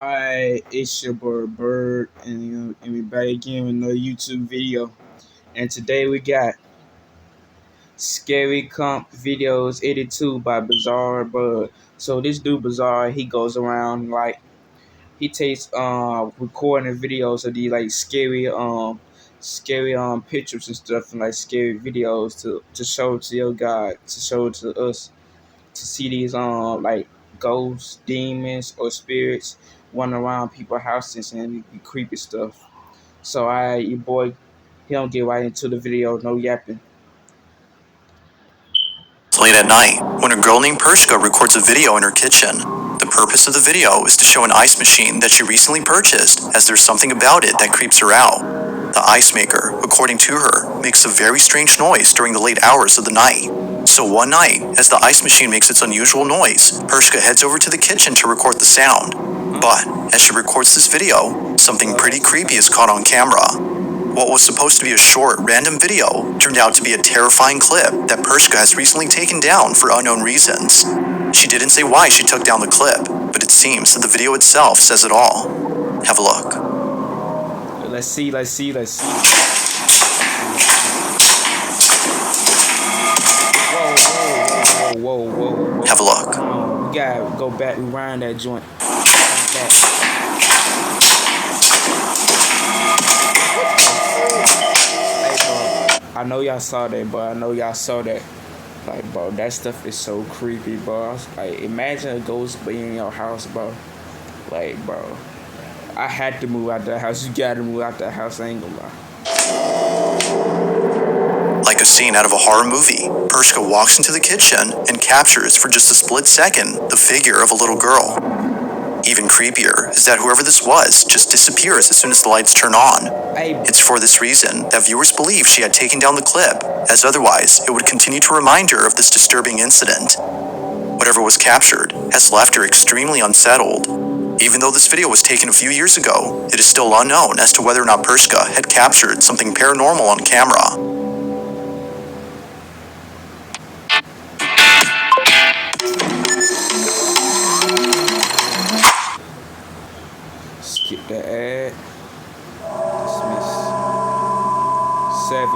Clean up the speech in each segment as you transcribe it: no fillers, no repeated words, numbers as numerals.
Hi, it's your boy Bird, and we back again with another YouTube video. And today we got Scary Comp Videos 82 by Bizarre Bud. So this dude Bizarre, he goes around like he takes recording videos of these like scary pictures and stuff and like scary videos to show to your God, to show to us to see these like ghosts, demons, or spirits running around people's houses and be creepy stuff. So your boy, he don't get right into the video, no yapping. Late at night, when a girl named Pershka records a video in her kitchen. The purpose of the video is to show an ice machine that she recently purchased, as there's something about it that creeps her out. The ice maker, according to her, makes a very strange noise during the late hours of the night. So one night, as the ice machine makes its unusual noise, Pershka heads over to the kitchen to record the sound. But, as she records this video, something pretty creepy is caught on camera. What was supposed to be a short, random video turned out to be a terrifying clip that Pershka has recently taken down for unknown reasons. She didn't say why she took down the clip, but it seems that the video itself says it all. Have a look. Let's see. Whoa. Have a look. We gotta go back, rewind that joint. Back. I know y'all saw that, Like, bro, that stuff is so creepy, bro. Like, imagine a ghost being in your house, bro. Like, bro, I had to move out the house. You gotta move out the house. I ain't gonna lie. Like a scene out of a horror movie, Pershka walks into the kitchen and captures for just a split second the figure of a little girl. Even creepier is that whoever this was just disappears as soon as the lights turn on. It's for this reason that viewers believe she had taken down the clip, as otherwise it would continue to remind her of this disturbing incident. Whatever was captured has left her extremely unsettled. Even though this video was taken a few years ago, it is still unknown as to whether or not Pershka had captured something paranormal on camera. Skip the ad. Dismiss. 7.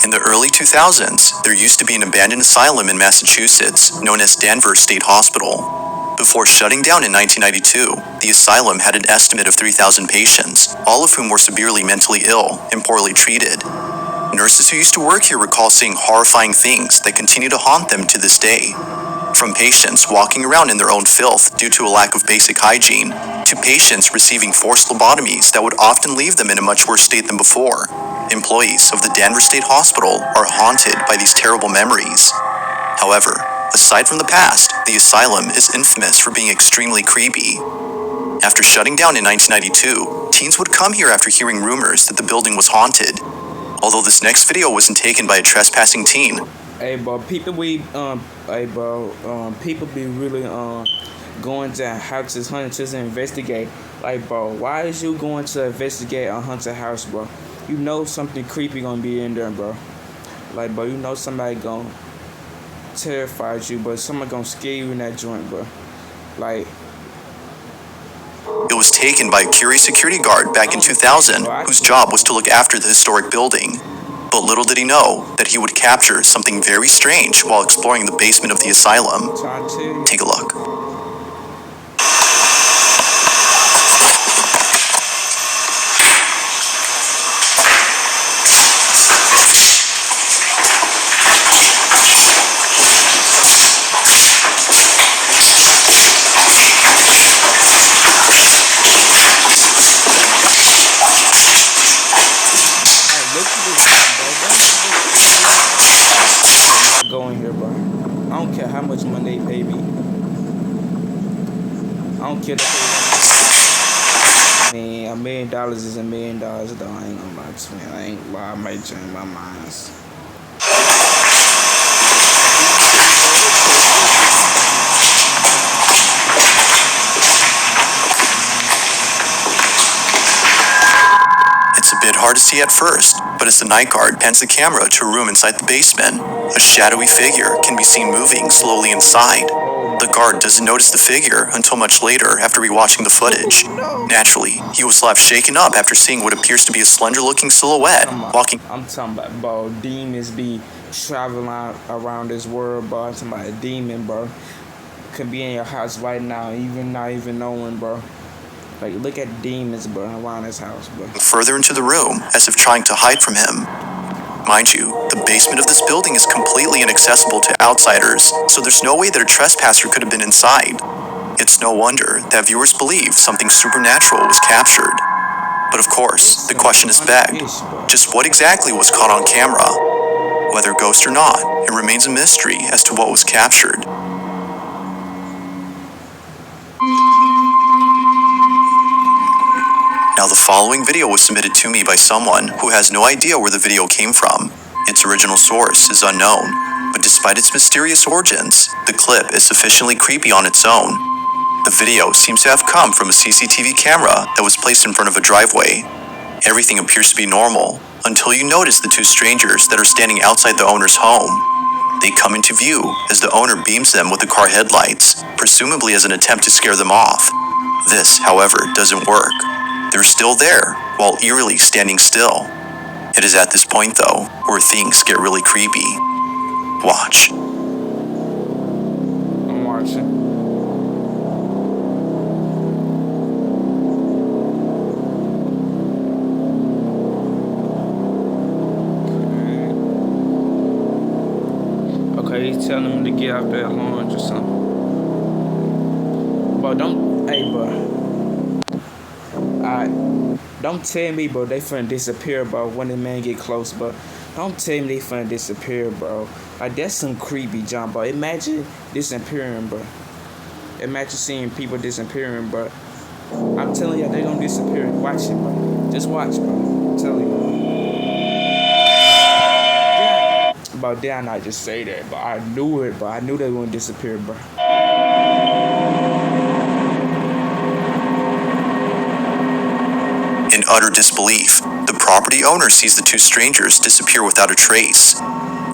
In the early 2000s, there used to be an abandoned asylum in Massachusetts known as Danvers State Hospital. Before shutting down in 1992, the asylum had an estimate of 3,000 patients, all of whom were severely mentally ill and poorly treated. Nurses who used to work here recall seeing horrifying things that continue to haunt them to this day. From patients walking around in their own filth due to a lack of basic hygiene, to patients receiving forced lobotomies that would often leave them in a much worse state than before. Employees of the Danvers State Hospital are haunted by these terrible memories. However, aside from the past, the asylum is infamous for being extremely creepy. After shutting down in 1992, teens would come here after hearing rumors that the building was haunted. Although this next video wasn't taken by a trespassing teen. Hey, bro, people be really going to houses, hunters, and investigate. Like, bro, why is you going to investigate a haunted house, bro? You know something creepy gonna be in there, bro. Like, bro, you know somebody gonna terrify you, but somebody gonna scare you in that joint, bro. Like, it was taken by a curious security guard back in 2000, whose job was to look after the historic building. But little did he know that he would capture something very strange while exploring the basement of the asylum. Take a look. Go in here, bro. I don't care how much money they pay me. I don't care. Man, $1 million is $1 million, though. I ain't gonna lie to me. I ain't lie. I might change my minds. It's a bit hard to see at first, but as the night guard pans the camera to a room inside the basement, a shadowy figure can be seen moving slowly inside. The guard doesn't notice the figure until much later after rewatching the footage. Naturally, he was left shaken up after seeing what appears to be a slender-looking silhouette walking. I'm talking about, bro, demons be traveling around this world, bro. I'm talking about a demon, bro. Could be in your house right now, even not even knowing, bro. Like, look at demons, bro, around his house, bro. Further into the room, as if trying to hide from him. Mind you, the basement of this building is completely inaccessible to outsiders, so there's no way that a trespasser could have been inside. It's no wonder that viewers believe something supernatural was captured. But of course, the question is begged, just what exactly was caught on camera? Whether ghost or not, it remains a mystery as to what was captured. Now the following video was submitted to me by someone who has no idea where the video came from. Its original source is unknown, but despite its mysterious origins, the clip is sufficiently creepy on its own. The video seems to have come from a CCTV camera that was placed in front of a driveway. Everything appears to be normal, until you notice the two strangers that are standing outside the owner's home. They come into view as the owner beams them with the car headlights, presumably as an attempt to scare them off. This, however, doesn't work. They're still there, while eerily standing still. It is at this point, though, where things get really creepy. Watch. I'm watching. Okay, he's telling him to get out that launch or something. But don't tell me, bro, they finna disappear, bro, when the man get close, bro. Don't tell me they finna disappear, bro. Like, that's some creepy jump, bro. Imagine disappearing, bro. Imagine seeing people disappearing, bro. I'm telling you, they gonna disappear. Watch it, bro. Just watch, bro. I'm telling you. But dare I not just say that, but I knew it, but I knew they were gonna disappear, bro. In utter disbelief, the property owner sees the two strangers disappear without a trace.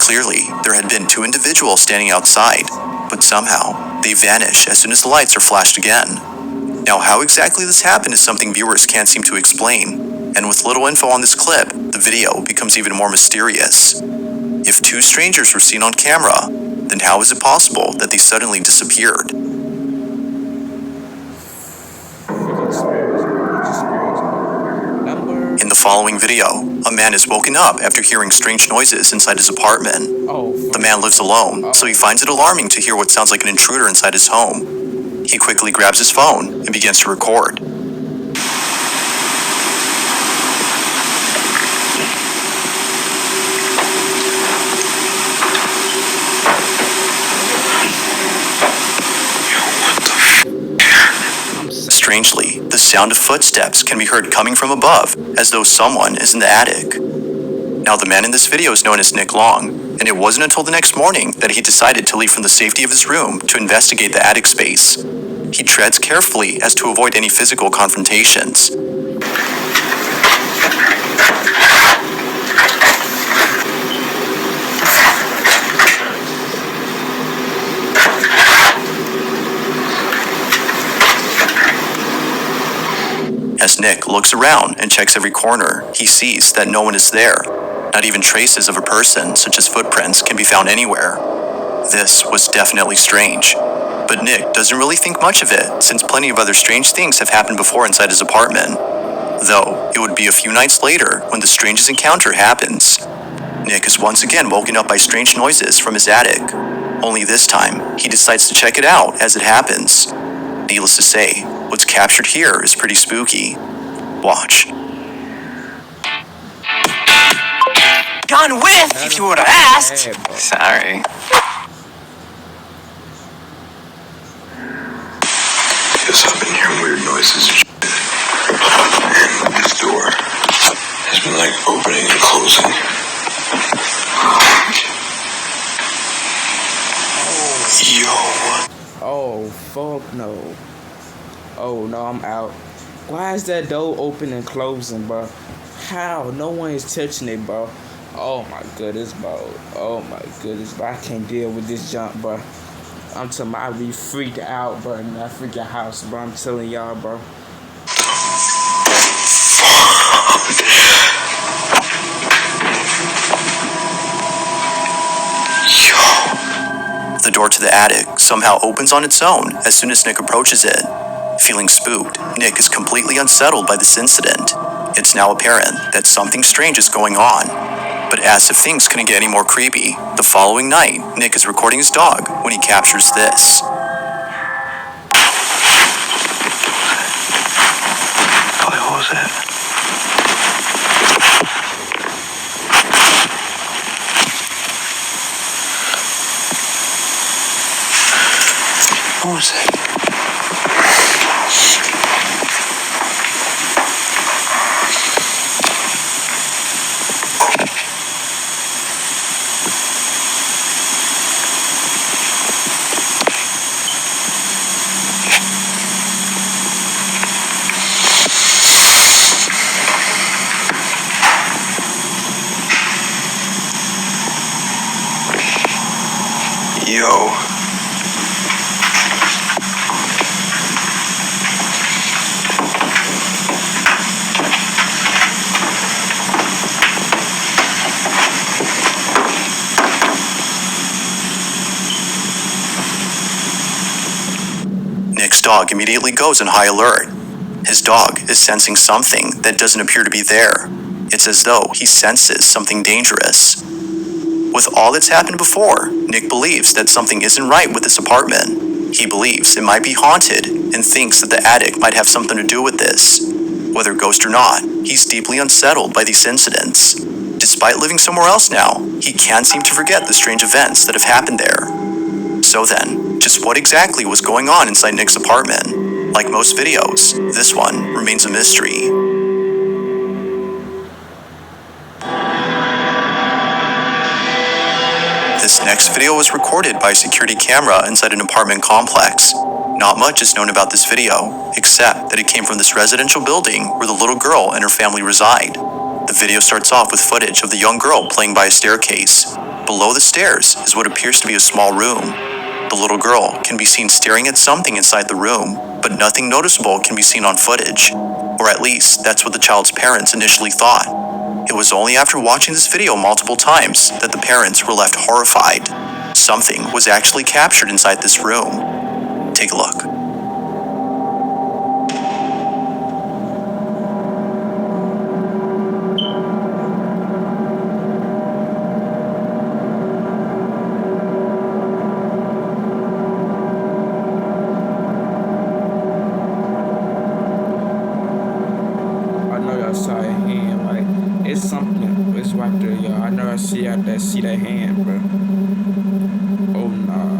Clearly, there had been two individuals standing outside, but somehow, they vanish as soon as the lights are flashed again. Now, how exactly this happened is something viewers can't seem to explain, and with little info on this clip, the video becomes even more mysterious. If two strangers were seen on camera, then how is it possible that they suddenly disappeared? In the following video, a man is woken up after hearing strange noises inside his apartment. The man lives alone, so he finds it alarming to hear what sounds like an intruder inside his home. He quickly grabs his phone and begins to record. Strangely, the sound of footsteps can be heard coming from above, as though someone is in the attic. Now, the man in this video is known as Nick Long, and it wasn't until the next morning that he decided to leave from the safety of his room to investigate the attic space. He treads carefully as to avoid any physical confrontations. As Nick looks around and checks every corner, he sees that no one is there. Not even traces of a person, such as footprints, can be found anywhere. This was definitely strange. But Nick doesn't really think much of it, since plenty of other strange things have happened before inside his apartment. Though, it would be a few nights later when the strangest encounter happens. Nick is once again woken up by strange noises from his attic. Only this time, he decides to check it out as it happens. Needless to say, what's captured here is pretty spooky. Watch. Gone with, if you would have asked. Sorry. Guess I've been hearing weird noises and shit. And this door has been like opening and closing. Yo, what? Oh, fuck no. Oh, no, I'm out. Why is that door open and closing, bro? How? No one is touching it, bro. Oh, my goodness, bro. Oh, my goodness, bro. I can't deal with this jump, bro. I'm telling you, I be freaked out, bro, in that freaking house, bro. I'm telling y'all, bro. The door to the attic somehow opens on its own as soon as Nick approaches it. Feeling spooked, Nick is completely unsettled by this incident. It's now apparent that something strange is going on. But as if things couldn't get any more creepy, the following night, Nick is recording his dog when he captures this. What was that? What was that? Yo. Nick's dog immediately goes on high alert. His dog is sensing something that doesn't appear to be there. It's as though he senses something dangerous. With all that's happened before, Nick believes that something isn't right with this apartment. He believes it might be haunted and thinks that the attic might have something to do with this. Whether ghost or not, he's deeply unsettled by these incidents. Despite living somewhere else now, he can't seem to forget the strange events that have happened there. So then, just what exactly was going on inside Nick's apartment? Like most videos, this one remains a mystery. This next video was recorded by a security camera inside an apartment complex. Not much is known about this video, except that it came from this residential building where the little girl and her family reside. The video starts off with footage of the young girl playing by a staircase. Below the stairs is what appears to be a small room. The little girl can be seen staring at something inside the room, but nothing noticeable can be seen on footage. Or at least, that's what the child's parents initially thought. It was only after watching this video multiple times that the parents were left horrified. Something was actually captured inside this room. Take a look. Saw a hand, like it's something. It's right there, y'all. I know I see out there, see that hand, bro. Oh nah.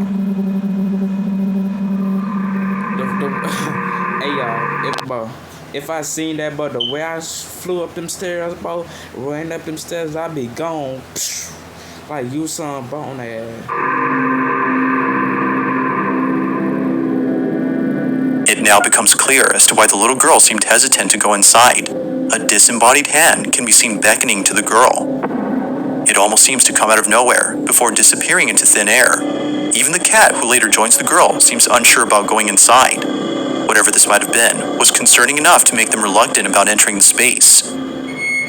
Hey y'all, if I seen that, but the way I flew up them stairs, bro, ran up them stairs, I'd be gone. Like you some bone ass. It now becomes clear as to why the little girl seemed hesitant to go inside. A disembodied hand can be seen beckoning to the girl. It almost seems to come out of nowhere before disappearing into thin air. Even the cat who later joins the girl seems unsure about going inside. Whatever this might have been was concerning enough to make them reluctant about entering the space.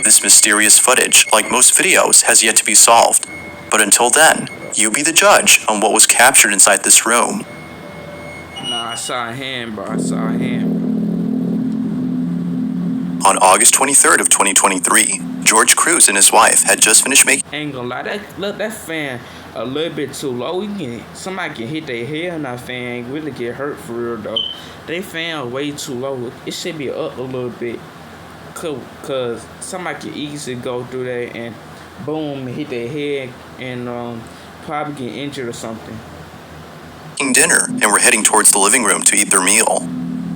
This mysterious footage, like most videos, has yet to be solved. But until then, you be the judge on what was captured inside this room. Nah, I saw a hand, bro. I saw a hand. On August 23rd of 2023, George Cruz and his wife had just finished making... Ain't gonna lie, that fan a little bit too low. Somebody can hit their head on that fan and really get hurt for real though. They fan way too low. It should be up a little bit. Cause somebody can easily go through there and boom, hit their head and probably get injured or something. Dinner and were heading towards the living room to eat their meal.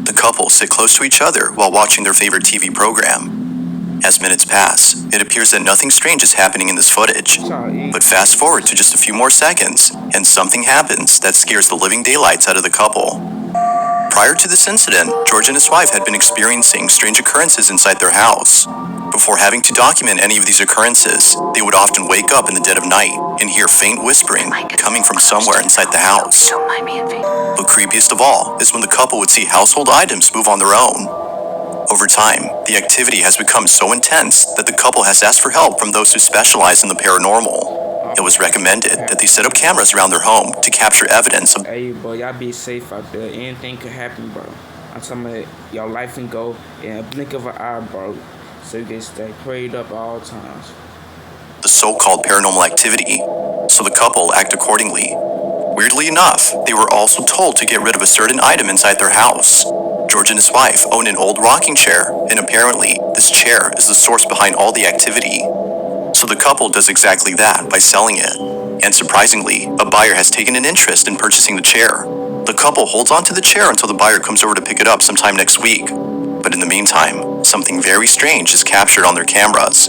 The couple sit close to each other while watching their favorite TV program. As minutes pass, it appears that nothing strange is happening in this footage. But fast forward to just a few more seconds, and something happens that scares the living daylights out of the couple. Prior to this incident, George and his wife had been experiencing strange occurrences inside their house. Before having to document any of these occurrences, they would often wake up in the dead of night and hear faint whispering coming from somewhere inside the house. But creepiest of all is when the couple would see household items move on their own. Over time, the activity has become so intense that the couple has asked for help from those who specialize in the paranormal. It was recommended that they set up cameras around their home to capture evidence of. Hey, bro, y'all be safe out there. Anything could happen, bro. I'm talking about your life can go in a blink of an eye, bro. So you can stay prayed up at all times. The so-called paranormal activity, so the couple act accordingly. Weirdly enough, they were also told to get rid of a certain item inside their house. George and his wife owned an old rocking chair, and apparently, this chair is the source behind all the activity. So the couple does exactly that by selling it. And surprisingly, a buyer has taken an interest in purchasing the chair. The couple holds onto the chair until the buyer comes over to pick it up sometime next week. But in the meantime, something very strange is captured on their cameras.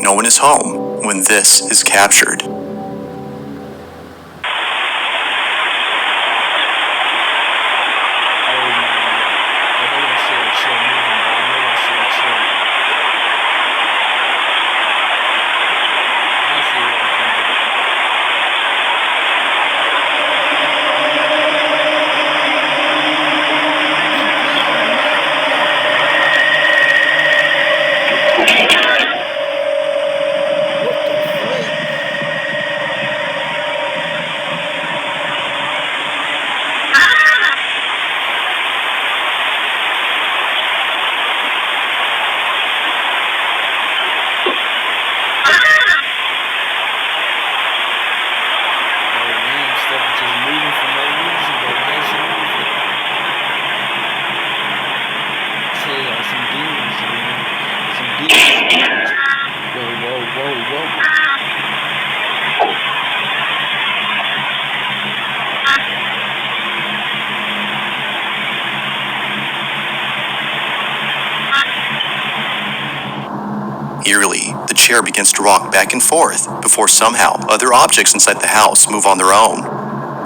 No one is home when this is captured. Eerily, the chair begins to rock back and forth before somehow other objects inside the house move on their own.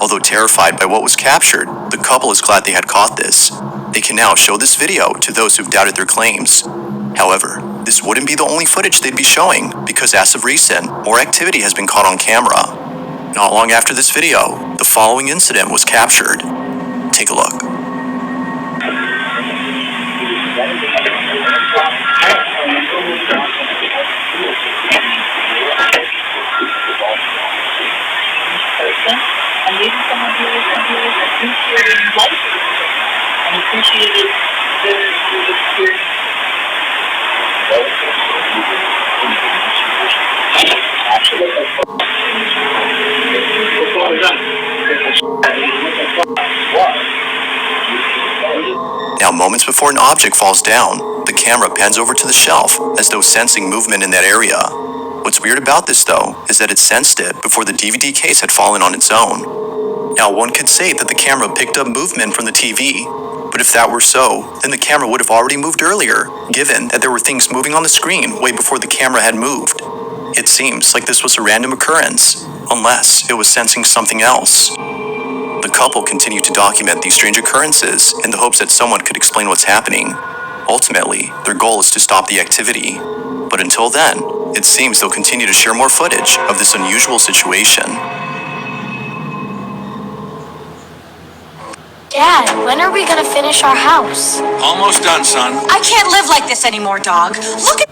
Although terrified by what was captured, the couple is glad they had caught this. They can now show this video to those who've doubted their claims. However, this wouldn't be the only footage they'd be showing, because as of recent, more activity has been caught on camera. Not long after this video, the following incident was captured. Take a look. And maybe someone who appreciated life and appreciated the experience. Now, moments before an object falls down, the camera pans over to the shelf as though sensing movement in that area. What's weird about this, though, is that it sensed it before the DVD case had fallen on its own. Now, one could say that the camera picked up movement from the TV, but if that were so, then the camera would have already moved earlier, given that there were things moving on the screen way before the camera had moved. It seems like this was a random occurrence, unless it was sensing something else. The couple continued to document these strange occurrences in the hopes that someone could explain what's happening. Ultimately, their goal is to stop the activity. But until then, it seems they'll continue to share more footage of this unusual situation. Dad, when are we gonna finish our house? Almost done, son. I can't live like this anymore, dog. Look at...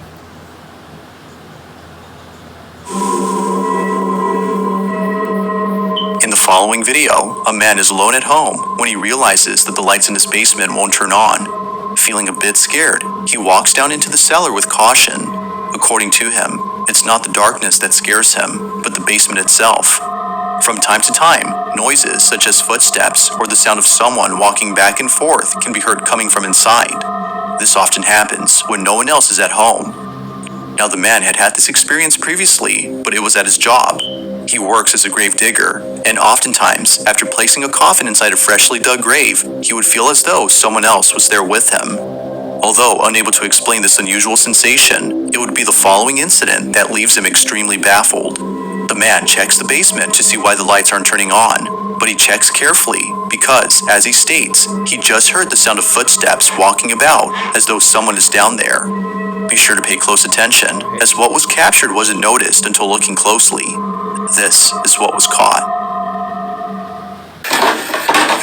In the following video, a man is alone at home when he realizes that the lights in his basement won't turn on. Feeling a bit scared, he walks down into the cellar with caution. According to him, it's not the darkness that scares him, but the basement itself. From time to time, noises such as footsteps or the sound of someone walking back and forth can be heard coming from inside. This often happens when no one else is at home. Now, the man had had this experience previously, but it was at his job. He works as a grave digger, and oftentimes, after placing a coffin inside a freshly dug grave, he would feel as though someone else was there with him. Although unable to explain this unusual sensation, it would be the following incident that leaves him extremely baffled. The man checks the basement to see why the lights aren't turning on. But he checks carefully because, as he states, he just heard the sound of footsteps walking about as though someone is down there. Be sure to pay close attention, as what was captured wasn't noticed until looking closely. This is what was caught.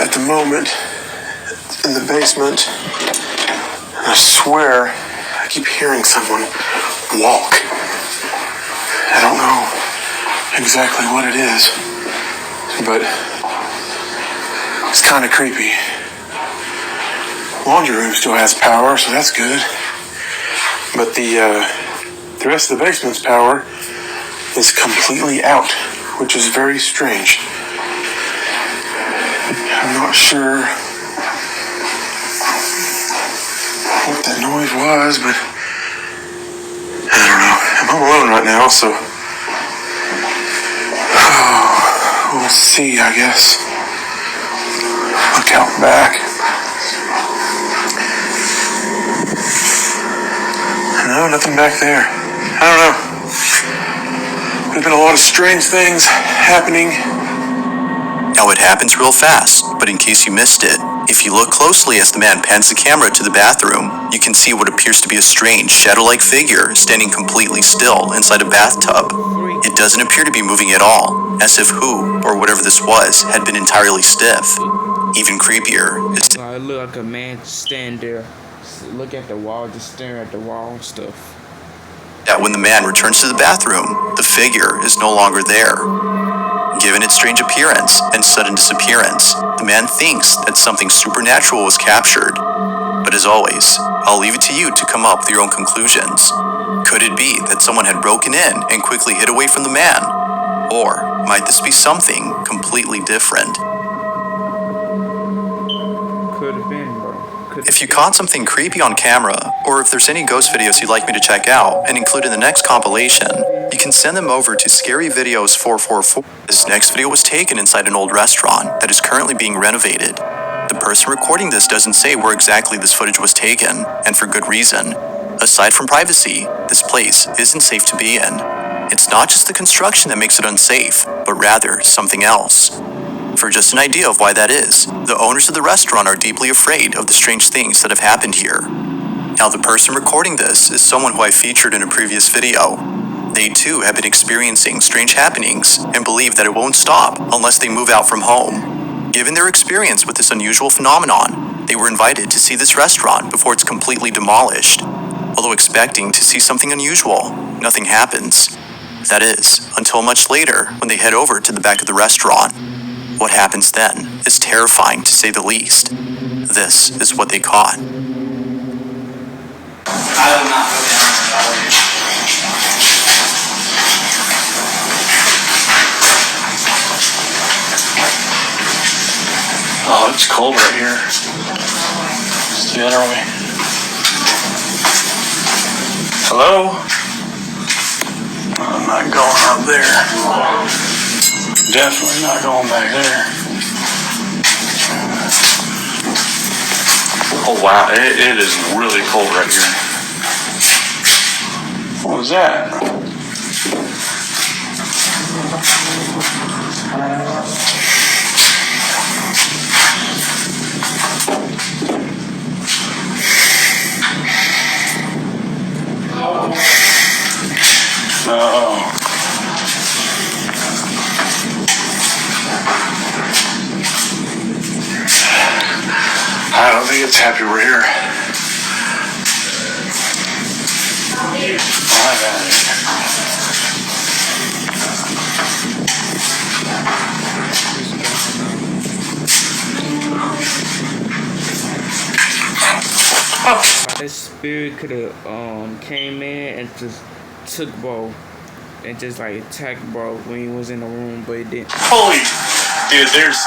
At the moment, in the basement, I swear I keep hearing someone walk. I don't know exactly what it is, but it's kind of creepy. Laundry room still has power, so that's good. But the rest of the basement's power is completely out, which is very strange. I'm not sure what that noise was, but I don't know. I'm home alone right now, so we'll see, I guess. Look out back. No, nothing back there. I don't know. There's been a lot of strange things happening. Now it happens real fast, but in case you missed it, if you look closely as the man pans the camera to the bathroom, you can see what appears to be a strange shadow-like figure standing completely still inside a bathtub. It doesn't appear to be moving at all, as if who, or whatever this was, had been entirely stiff. Even creepier is I look like a man stand there, look at the wall, just staring at the wall and stuff. that when the man returns to the bathroom, the figure is no longer there. Given its strange appearance and sudden disappearance, the man thinks that something supernatural was captured. But as always, I'll leave it to you to come up with your own conclusions. Could it be that someone had broken in and quickly hid away from the man? Or might this be something completely different? Could have been, bro. If you caught something creepy on camera, or if there's any ghost videos you'd like me to check out and include in the next compilation, you can send them over to scaryvideos444. This next video was taken inside an old restaurant that is currently being renovated. The person recording this doesn't say where exactly this footage was taken, and for good reason. Aside from privacy, this place isn't safe to be in. It's not just the construction that makes it unsafe, but rather something else. For just an idea of why that is, the owners of the restaurant are deeply afraid of the strange things that have happened here. Now, the person recording this is someone who I featured in a previous video. They too have been experiencing strange happenings and believe that it won't stop unless they move out from home. Given their experience with this unusual phenomenon, they were invited to see this restaurant before it's completely demolished. Although expecting to see something unusual, nothing happens. That is, until much later when they head over to the back of the restaurant. What happens then is terrifying to say the least. This is what they caught. Oh, it's cold right here. It's the other way. Hello? I'm not going up there. Definitely not going back there. Oh wow, it is really cold right here. What was that? No. I don't think it's happy we're here. My bad. This spirit could have came in and just took bro and just like attacked bro when he was in the room, but it didn't. Holy, dude, there's...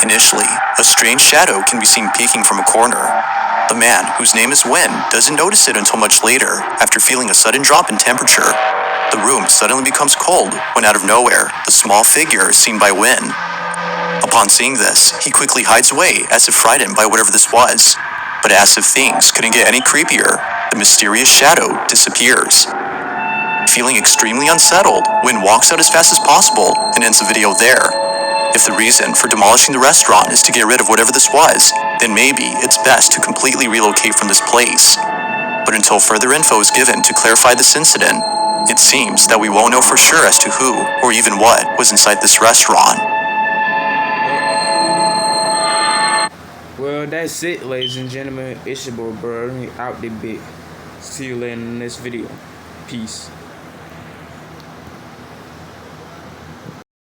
Initially, a strange shadow can be seen peeking from a corner. The man, whose name is Win, doesn't notice it until much later, after feeling a sudden drop in temperature. The room suddenly becomes cold when out of nowhere, the small figure is seen by Win. Upon seeing this, he quickly hides away as if frightened by whatever this was. But as if things couldn't get any creepier, the mysterious shadow disappears. Feeling extremely unsettled, Win walks out as fast as possible and ends the video there. If the reason for demolishing the restaurant is to get rid of whatever this was, then maybe it's best to completely relocate from this place. But until further info is given to clarify this incident, it seems that we won't know for sure as to who or even what was inside this restaurant. Well, that's it, ladies and gentlemen. It's your boy, bro. Out the bit. See you later in this video. Peace.